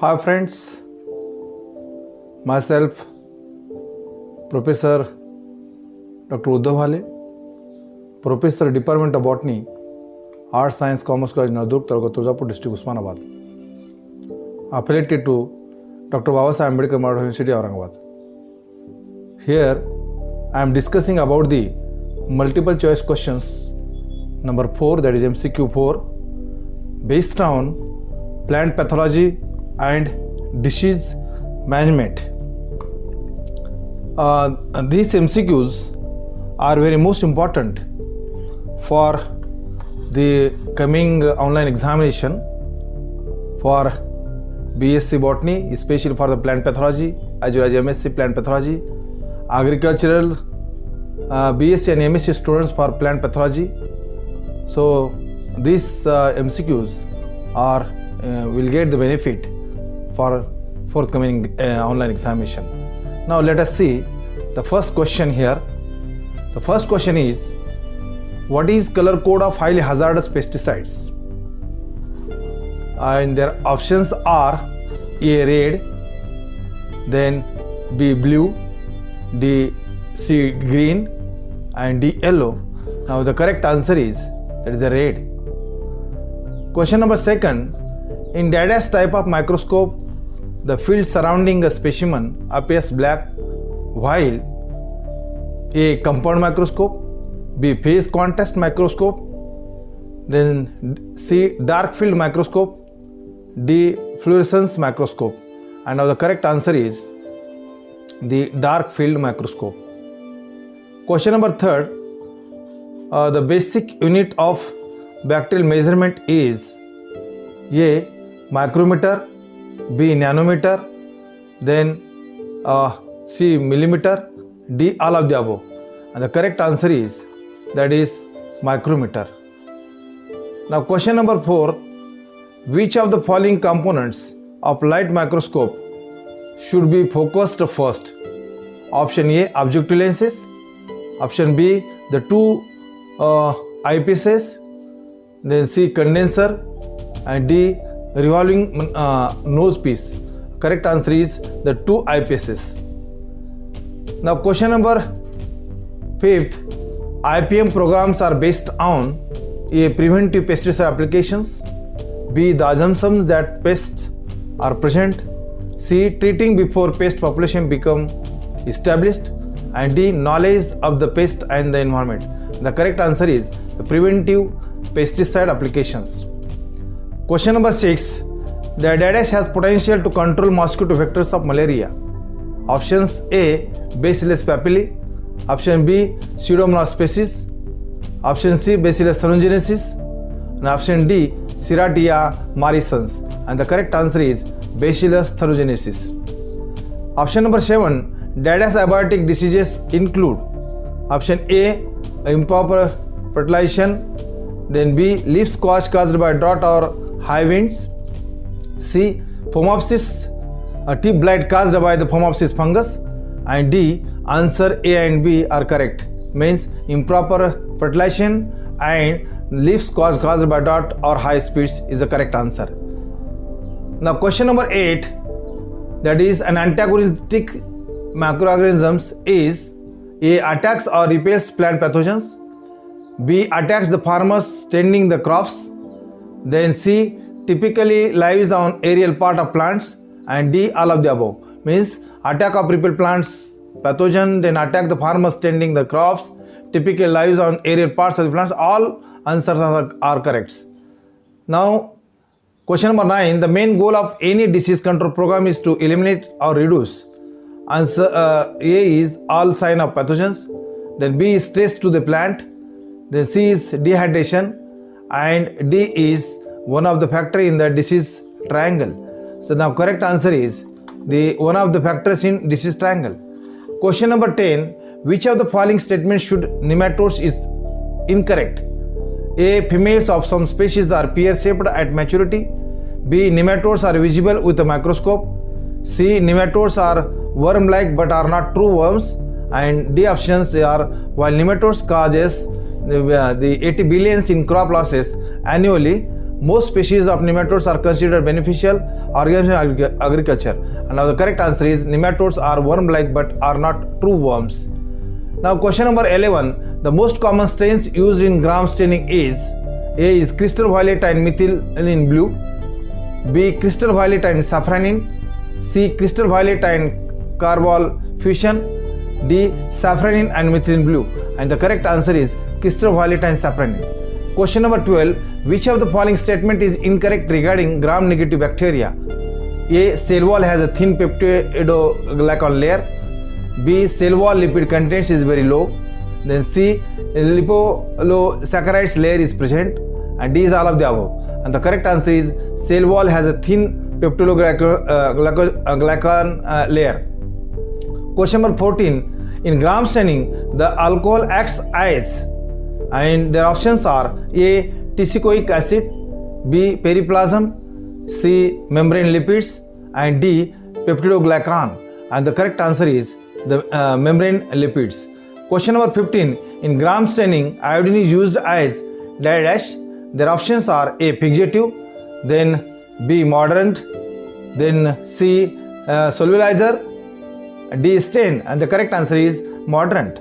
Hi friends, myself Professor Dr. Uddhav Hale, Professor Department of Botany, Arts, Science, Commerce College, Navadurg, Taluka, Turzapur District, Usmanabad. Affiliated to Dr. Babasaheb Ambedkar Marathwada University, Aurangabad. Here I am discussing about the multiple choice questions number 4, that is MCQ 4, based on plant pathology and disease management. These MCQs are very most important for the coming online examination for BSc Botany, especially for the plant pathology, as well as MSc plant pathology, agricultural BSc and MSc students for plant pathology. So these MCQs are will get the benefit for forthcoming online examination. Now let us see the first question here. The first question is, what is color code of highly hazardous pesticides? And their options are A red, then B blue, C green, and D yellow. Now the correct answer is that is a red. Question number 2, in Dada's type of microscope, the field surrounding a specimen appears black, while A compound microscope, B phase contrast microscope, then C dark field microscope, D fluorescence microscope. And now the correct answer is the dark field microscope. Question number 3, the basic unit of bacterial measurement is A micrometer, B nanometer, then C millimeter, D all of the above. And the correct answer is that is micrometer. Now question number 4, which of the following components of light microscope should be focused first? Option A objective lenses, option B the two eyepieces, then C condenser, and D revolving nose piece. Correct answer is the two eyepieces. Now question number 5, IPM programs are based on A preventive pesticide applications, B the assumptions that pests are present, C treating before pest population become established, and D knowledge of the pest and the environment. The correct answer is the preventive pesticide applications. Question number 6, the Dadash has potential to control mosquito vectors of malaria. Options A Bacillus papilli, option B Pseudomonas species, option C Bacillus thuringiensis, and option D Serratia maricens. And the correct answer is Bacillus thuringiensis. Option number 7, Dada's abiotic diseases include option A improper fertilization, then B leaf squash caused by drought or high winds, C Phomopsis tip blight caused by the Phomopsis fungus, and D answer A and B are correct, means improper fertilization and leaf squash caused by drought or high speeds is the correct answer. Now question number 8, that is an antagonistic microorganisms is A attacks or repels plant pathogens, B attacks the farmers tending the crops, then C typically lives on aerial part of plants, and D all of the above, means attack of repel plants pathogen, then attack the farmers tending the crops, typically lives on aerial parts of the plants. All answers are correct. Now question number 9, the main goal of any disease control program is to eliminate or reduce. Answer A is all sign of pathogens, then B is stress to the plant, then C is dehydration, and D is one of the factor in the disease triangle. So now correct answer is the one of the factors in disease triangle. Question number 10, which of the following statements should nematodes is incorrect? A females of some species are pear-shaped at maturity, B nematodes are visible with a microscope, C nematodes are worm-like but are not true worms, and D options are while nematodes causes the 80 billions in crop losses annually, most species of nematodes are considered beneficial organisms in agriculture? And now the correct answer is nematodes are worm-like but are not true worms. Now question number 11, the most common stains used in gram staining is A is crystal violet and methylene blue, B crystal violet and safranin, C crystal violet and carval fusion, D safranin and methylene blue. And the correct answer is crystal violet and safranin. Question number 12, which of the following statement is incorrect regarding gram-negative bacteria? A. Cell wall has a thin peptidoglycan layer. B. Cell wall lipid content is very low. Then C. Lipopolysaccharides layer is present. And D is all of the above. And the correct answer is cell wall has a thin peptidoglycan layer. Question number 14, in gram staining, the alcohol acts as, and their options are A. teichoic acid, B. periplasm, C. membrane lipids, and D. peptidoglycan. And the correct answer is the membrane lipids. Question number 15, in gram staining, iodine is used as dash. Their options are A. fixative, then B. moderant, then C. solubilizer, D. stain. And the correct answer is moderant.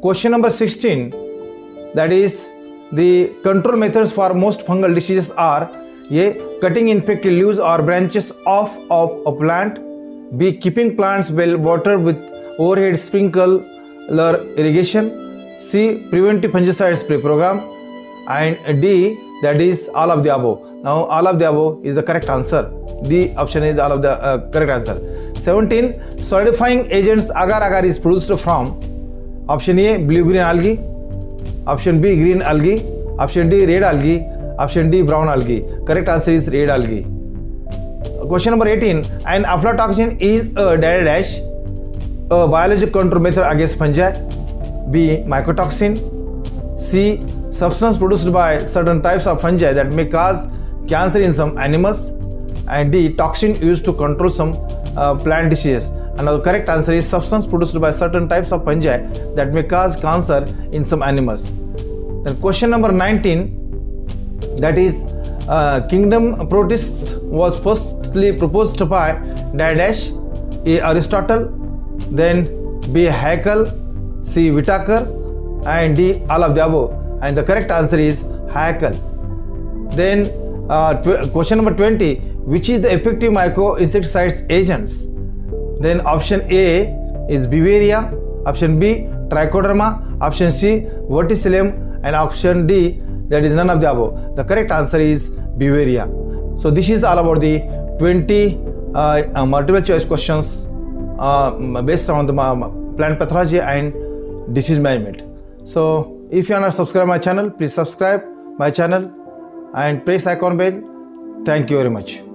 Question number 16, that is the control methods for most fungal diseases are A. cutting infected leaves or branches off of a plant, B. keeping plants well watered with overhead sprinkler irrigation, C. preventive fungicide spray program, and D. that is all of the above. Now all of the above is the correct answer. D option is all of the correct answer. 17, solidifying agents agar-agar is produced from option A. blue-green algae, option B. green algae, option D. red algae, option D. brown algae. Correct answer is red algae. Question number 18, an aflatoxin is a dash, a biological control method against fungi, B. mycotoxin, C. substance produced by certain types of fungi that may cause cancer in some animals, and D. toxin used to control some plant diseases. And the correct answer is substance produced by certain types of fungi that may cause cancer in some animals. Then question number 19, that is kingdom protists was firstly proposed by dash, A. Aristotle, then B. Haeckel, C. Whitaker, and D. all of the above. And the correct answer is Haeckel. Then question number 20, which is the effective myco-insecticides agents? Then option A is Beauveria, option B Trichoderma, option C Verticillium, and option D, that is none of the above. The correct answer is Beauveria. So this is all about the 20 multiple choice questions based on the plant pathology and disease management. So if you are not subscribed my channel, please subscribe my channel and press icon bell. Thank you very much.